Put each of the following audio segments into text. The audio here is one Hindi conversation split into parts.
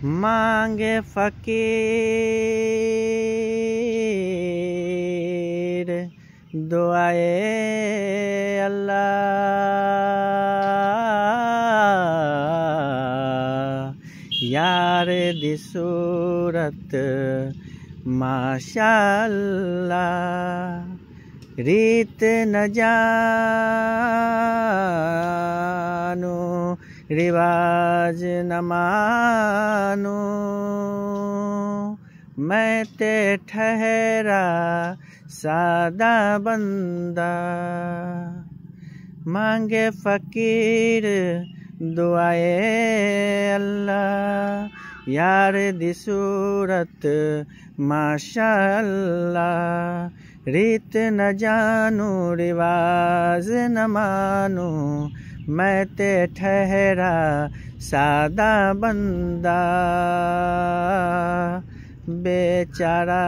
मांगे फकीर दुआए अल्लाह यार दी सूरत माशाअल्लाह रीत न जानू रिवाज न मानू मैं ते ठहरा सादा बंदा मांगे फकीर दुआए अल्लाह यार दी सूरत माशाअल्लाह रीत न जानू रिवाज न मानू मैं ते ठहरा सादा बंदा बेचारा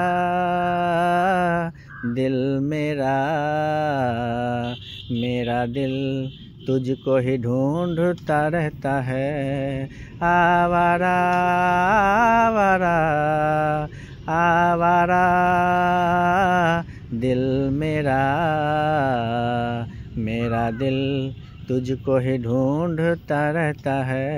दिल मेरा दिल तुझको ही ढूंढता रहता है आवारा आवारा आवारा दिल मेरा दिल तुझको ही ढूंढता रहता है।